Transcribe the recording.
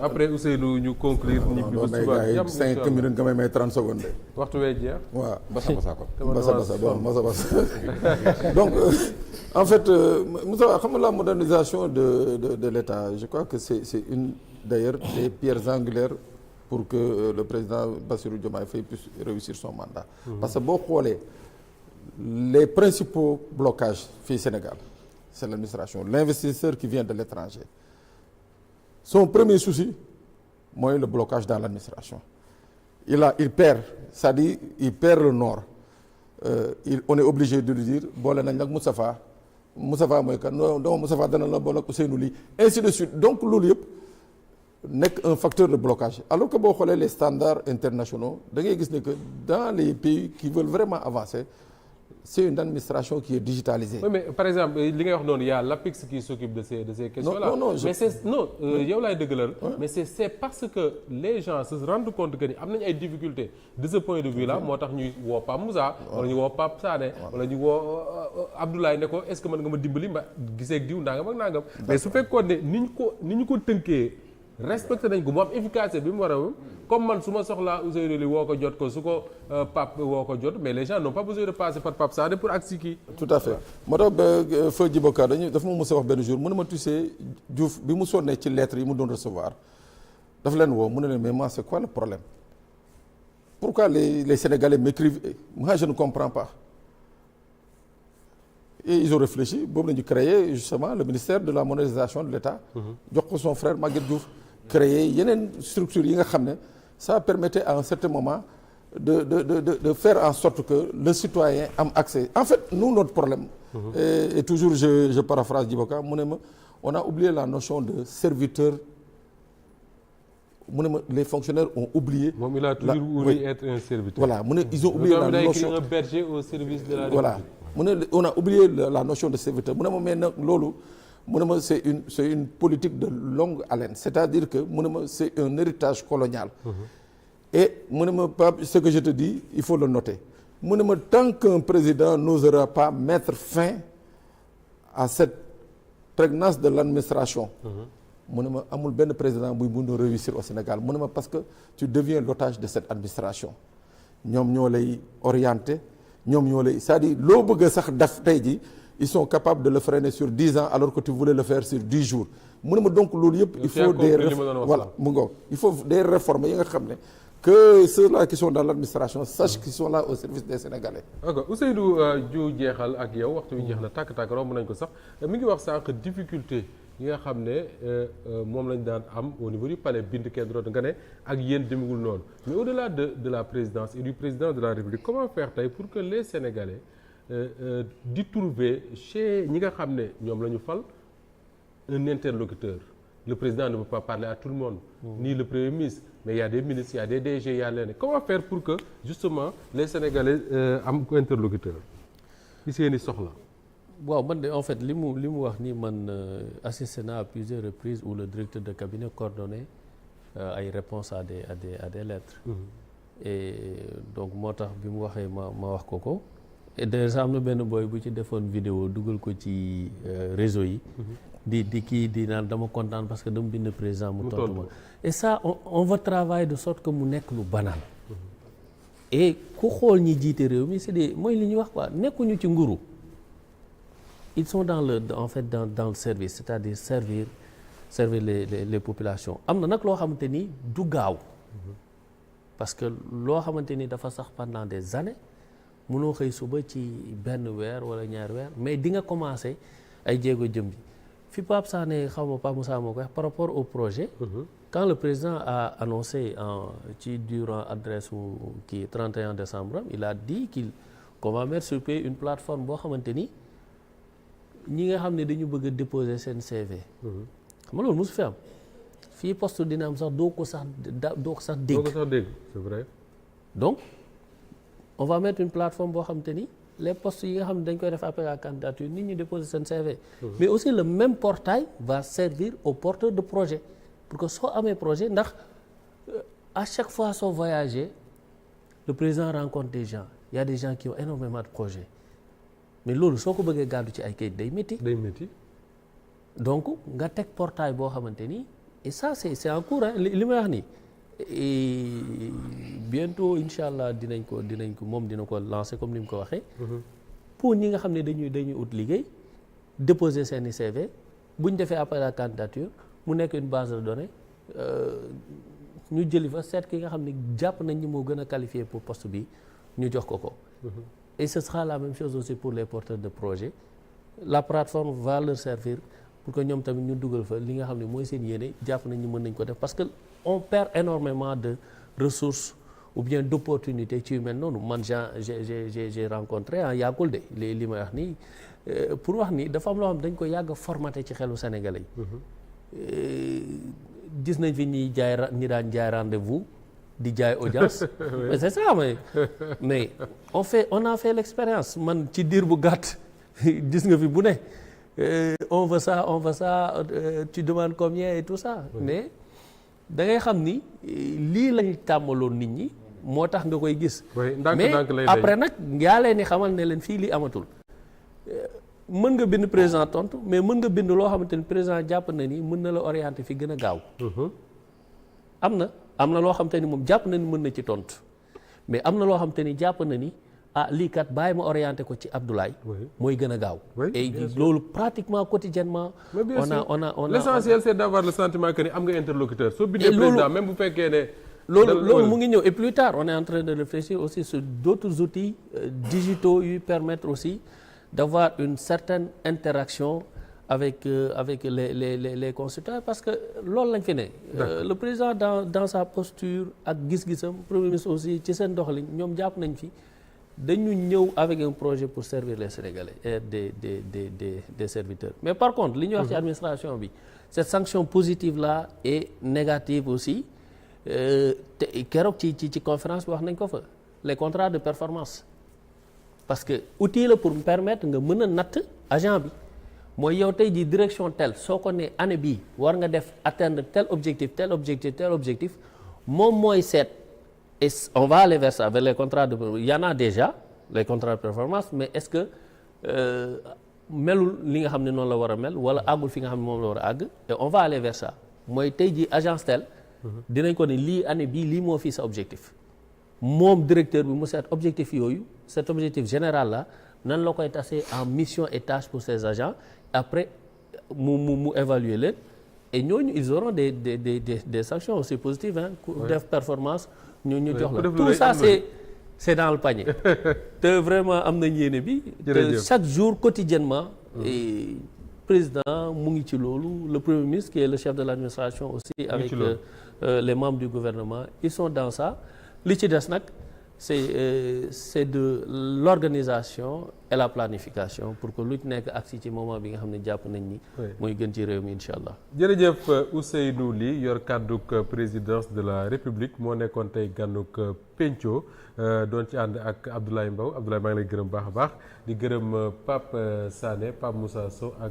après Ousseynou ñu conclure. ñibbi ba suba jàmm 5 minutes nga may 30 secondes de. waxtu wee jeex. waaw basa ko. basa bon donc en fait Moussa xam nga la modernisation de l'État je crois que c'est une d'ailleurs des pierres angulaires pour que le président Bassirou Diomaye Faye puisse réussir son mandat. Parce que boo xoolee les principaux blocages fii Sénégal c'est l'administration l'investisseur qui vient de l'étranger son premier souci mooy le blocage dans l'administration il perd c'est-à-dire il perd le nord on est obligé de lui dire boole nañ nag Moustapha mooy kan non Moustapha dana la boole ak Ousseynou lii ainsi de suite donc loolu yëpp nekk un facteur de blocage alors que boo xoolee les standards internationaux da ngay gis ne que dans les pays qui veulent vraiment avancer c'est une administration qui est digitalisée. Oui, mais par exemple li ngay wax noonu y a l'APIX qui s'occupe de ces questions-là. Non, yow laay dëggalal. Mais c'est parce que les gens se rendent compte que ni am nañu ay difficultés de ce point de vue-là moo tax ñuy woo Pape Moussa. wala ñu woo Pape Sané. wala ñu woo Abdoulaye ne ko est-ce que mën nga ma dimbali ma gisee ak diw nangam ak nangam. mais su fekkoon ne ni ñu ko tënkee. respecté nañ ko mu am efficacité bi mu war a comme man su ma soxlaa Ousseynou li woo ko jot ko su ko Pape woo ko jot mais les gens n'ont pas besoin de passer par Pape Sané pour agsi kii. tout à fait moo tax Feu Djiboka dafa ma mos a wax benn jour mu ne ma tu sais Diouf bi mu sonnee ci lettres yi mu doon recevoir dafa leen woo mu ne leen mais moi c'est quoi le problème pourquoi les Sénégalais m'écrivent moi je ne comprends pas et ils ont réfléchi boobu la ñu créé justement le ministère de la modernisation de l'État jox ko son frère Maguette Diouf créer yeneen structures yi nga xam ne ça permettait à un certain moment de faire en sorte que le citoyen am accès en fait nous notre problème et toujours je paraphrase Djiboka mu ne ma on a oublié la notion de serviteur mu ne ma les fonctionnaires ont oublié moom il a toujours voulu être un serviteur voilà mu ne ils ont oublié la notion un berger au service de la voilà mu ne on a oublié la notion de serviteur mu ne ma mais nag loolu mu ne ma c'est une politique de longue haleine c'est-à-dire que mu ne ma c'est un héritage colonial et mu ne ma Pape ce que je te dis il faut le noter mu ne ma tant qu'un président n'osera pas mettre fin à cette prégnance de l'administration mu ne ma amul benn président buy mën a réussir au Sénégal mu ne ma parce que tu deviens l'otage de cette administration ñoom ñoo lay orienter ñoom ñoo lay c'est-à-dire loo bëgg a sax def tey ji ils sont capables de le freiner sur 10 ans alors que tu voulais le faire sur 10 jours mu ne ma donc loolu yëpp il faut des voilà mu ngoog il faut des réformes yi nga xam ne que ceux-là qui sont dans l'administration sachent qu'ils sont là au service des Sénégalais. d'accord Ousseynou ju jeexal ak yow waxtu bi jeex na tàkk-tàkk romb nañ ko sax mi ngi wax sànq difficulté yi nga xam ne moom lañ daan am au niveau du palais bind kenn doot nga ne ak yéen demewul noonu mais au-delà de la présidence et du président de la République comment faire tey pour que les Sénégalais di trouver chez ñi nga xam ne ñoom la ñu fal un interlocuteur le président ne peut pas parler à tout le monde ni le premier ministre mais il y a des ministres il y a des DG il y a leneen comment faire pour que justement les Sénégalais am ko interlocuteur ci seeni soxla. waaw man de en fait li mu wax ni man assisté naa à plusieurs reprises où le directeur de cabinet coordonnait ay réponses à des lettres. Et donc moo tax bi mu waxee ma wax ko et déjà am na benn boy bu ci defoon vidéo dugal ko ci réseau yi. di kii di naan dama kontaan parce que dama bind président mu tontu ma et ça on va travailler de sorte que mu nekk lu banal. et ku xool ñi jiite réew mi c'est des mooy li ñuy wax quoi nekkuñu ci nguru. ils sont dans le service c'est-à-dire servir les populations am na nag loo xamante ni du gaaw parce que loo xamante ni dafa sax pendant des années mënoo xëy suba ci benn weer wala ñaari weer mais di nga commencer ay jéego jëm bi fi Pape Sané xaw ma Pape Moussa moo ko wax par rapport au projet quand le président a annoncé durant adresse kii 31 décembre il a dit qu'on va mettre sur pied une plateforme boo xamante ni ñi nga xam ne dañu bëgg a déposer seen CV. xam nga loolu mosu fi am fii poste dina am sax doo ko sax dégg. c'est vrai. donc on va mettre une plateforme boo xamante ni les postes yi nga xam ne dañ koy def appel à candidature nit ñi déposer seen CV. mais aussi le même portail va servir aux porteurs de projet pour que soo amee projet ndax à chaque fois soo voyager le président rencontre des gens il y a des gens qui ont énormément de projets. mais loolu soo ko bëggee gàddu ci ay kayit day métti. day métti. donc nga teg portail boo xamante ni et ça c'est en cours li may wax nii bientôt incha allah dinañ ko moom dina ko lancer comme ni mu ko waxee. pour ñi nga xam ne dañuy ut liggéey déposer seeni CV bu ñu defee appel à candidature mu nekk une base de données ñu jëli fa seet ki nga xam ne jàpp nañ ni moo gën a qualifié pour poste bi ñu jox ko. Et ce sera la même chose aussi pour les porteurs de projet. La plateforme va leur servir pour que ñoom tamit ñu dugal fa li nga xam ne mooy seen yéene jàpp nañ ni mën nañ ko def parce que on perd énormément de ressources ou bien d'opportunités ci yu mel noonu man j'ai rencontré yàggul de li may wax nii pour wax ni dafa am loo xam dañ ko yàgg formaté ci xelu Sénégalais yi. gis nañ fi ñi daan jaay rendez-vous di jaay audience. mais c'est ça mais on a fait l'expérience man ci diir bu gàtt gis nga fi bu ne on veut ça tu demandes combien et tout ça. mais da ngay xam ni lii lañ tàmmaloon nit ñi moo tax nga koy gis. mais après nag yaa leen ni xamal ne leen fii lii amatul. mën nga bind président tontu mais mën nga bind loo xamante ni président jàpp na ni mën na la orienter fi gën a gaaw. am na loo xamante ni moom jàpp na ni mën na ci tontu mais am na loo xamante ni jàpp na ni lii kat bàyyi ma orienter ko ci Abdoulaye. mooy gën a gaaw. et loolu pratiquement quotidiennement. on a l'essentiel c'est d'avoir le sentiment que ni am nga interlocuteur. soo bindee président même bu fekkee ne. loolu mu ngi ñëw et plus tard on est en train de réfléchir aussi sur d'autres outils digitaux yu permettre aussi d'avoir une certaine interaction avec les consultants parce que loolu lañ fi ne. Le président dans sa posture ak gis-gisam premier ministre aussi ci seen doxalin ñoom jàpp nañ fi dañu ñëw avec un projet pour servir les Sénégalais et des serviteurs mais par contre li ñuy wax ci administration bi cette sanction positive là et négative aussi te keroog ci conférence bi wax nañ ko fa les contrats de performance parce que outil la pour me permettre nga mën a natt agent bi mooy yow tey jii direction tel soo ko ne année bii war nga def atteindre tel objectif moom mooy seet et on va aller vers ça vers les contrats de il y en a déjà les contrats de performance mais est-ce que melul li nga xam ne noonu la war a mel wala àggul fi nga xam ne moom la war a àgg et on va aller vers ça mooy tey jii agence tel dinañ ko ne lii année bii lii moo fii sa objectif moom directeur bi mu seet objectif yooyu cet objectif général là nan la koy tasee en mission et tâches pour ces agents après mu évaluer leen et ñooñu ils auront des sanctions aussi positives def performance ñu jox la tout ça c'est dans le panier te vraiment am nañ yéene bi te chaque jour quotidiennement et président mu ngi ci loolu le premier ministre qui est le chef de l'administration aussi avec les membres du gouvernement ils sont dans ça li ci des nag c'est de l'organisation et la planification pour que lu ci nekk agsi ci moment bi nga xam ne jàpp nañ ni mooy gën ci réew mi incha allah. jërëjëf Ousseynou Ly yor kàdduk présidence de la République moo nekkoon tey gànnuk penco doon ci ànd ak Abdoulaye Mbow Abdoulaye maa ngi lay gërëm baax a baax di gërëm Pape Sané Pape Moussa Sow ak